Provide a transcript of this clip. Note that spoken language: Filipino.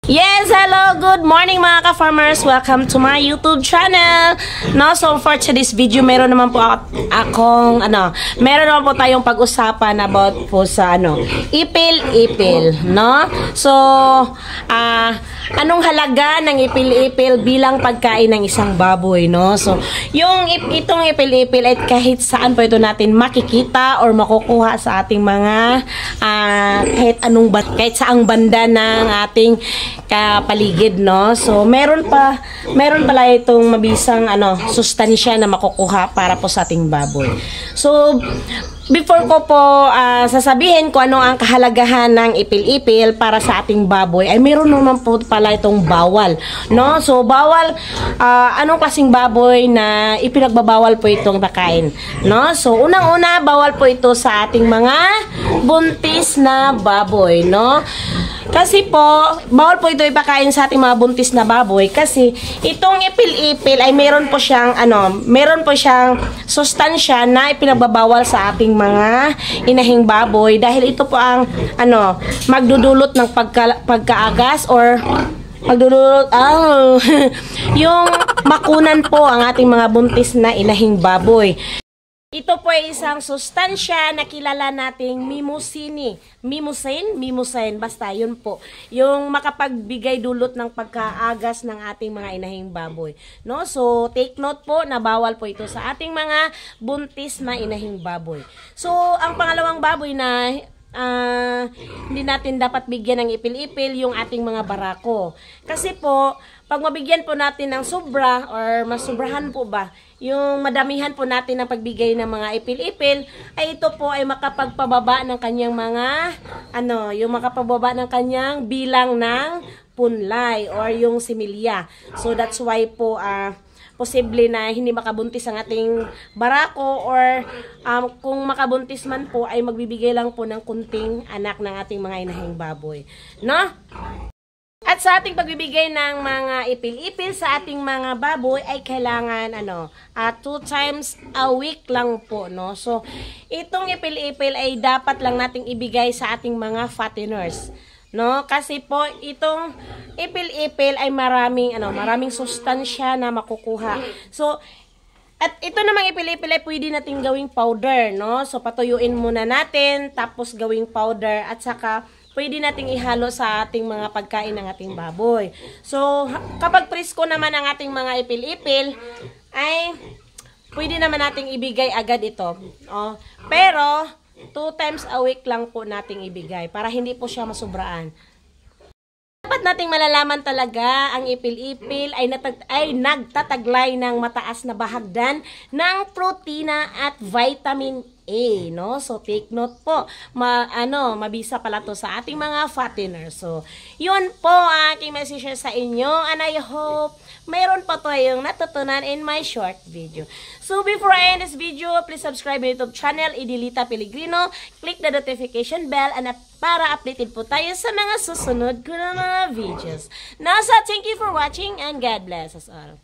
Yes, hello, good morning mga ka-farmers. Welcome to my YouTube channel. No, so for today's video, meron naman po meron naman po tayong pag-usapan about po sa ipil-ipil, no? So, anong halaga ng ipil-ipil bilang pagkain ng isang baboy, no? So, itong ipil-ipil ay kahit saan po ito natin makikita or makukuha sa ating mga kahit saang banda ng ating kapaligid, no? So, meron pala itong mabisang sustansya na makukuha para po sa ating baboy. So, before ko po sasabihin kung ano ang kahalagahan ng ipil-ipil para sa ating baboy, ay meron naman po pala itong bawal, no? So, bawal, anong klaseng baboy na ipinagbabawal po itong pakain, no? So, unang-una, bawal po ito sa ating mga buntis na baboy, no? Kasi po, bawal po ito ipakain sa ating mga buntis na baboy kasi itong ipil-ipil ay meron po siyang sustansya na ipinagbabawal sa ating mga inahing baboy dahil ito po ang magdudulot ng pagkaagas or yung makunan po ang ating mga buntis na inahing baboy. Ito po ay isang sustansya na kilala nating mimosine, basta yun po. Yung makapagbigay dulot ng pagkaagas ng ating mga inahing baboy. No? So, take note po na bawal po ito sa ating mga buntis na inahing baboy. So, ang pangalawang baboy na hindi natin dapat bigyan ng ipil-ipil yung ating mga barako. Kasi po, pag mabigyan po natin ng sobra or masubrahan po ba, yung madamihan po natin ng pagbigay ng mga ipil-ipil, ay ito po ay makapagpababa ng kanyang mga, yung makapababa ng kanyang bilang ng punlay or yung similya. So that's why po, posible na hindi makabuntis ang ating barako or kung makabuntis man po ay magbibigay lang po ng kunting anak ng ating mga inahing baboy. No? At sa ating pagbibigay ng mga ipil-ipil sa ating mga baboy ay kailangan 2 times a week lang po, no? So, itong ipil-ipil ay dapat lang nating ibigay sa ating mga fatteners, no? Kasi po itong ipil-ipil ay maraming sustansya na makukuha. So, at ito namang ipil-ipil ay pwede nating gawing powder, no? So, patuyuin muna natin, tapos gawing powder, at saka pwede nating ihalo sa ating mga pagkain ng ating baboy. So, kapag presko naman ang ating mga ipil-ipil, ay pwede naman nating ibigay agad ito. Pero, 2 times a week lang po nating ibigay para hindi po siya masubraan. Dapat nating malalaman talaga ang ipil-ipil ay nagtataglay ng mataas na bahagdan ng protina at vitamin A, no? So, take note po. Mabisa pala to sa ating mga fatteners. So, yun po ang aking message sa inyo. And I hope mayroon pa tayong natutunan in my short video. So, before I end this video, please subscribe my YouTube channel, Idilita Pelegrino. Click the notification bell para updated po tayo sa mga susunod ko na mga videos. Now, so, thank you for watching and God bless us all.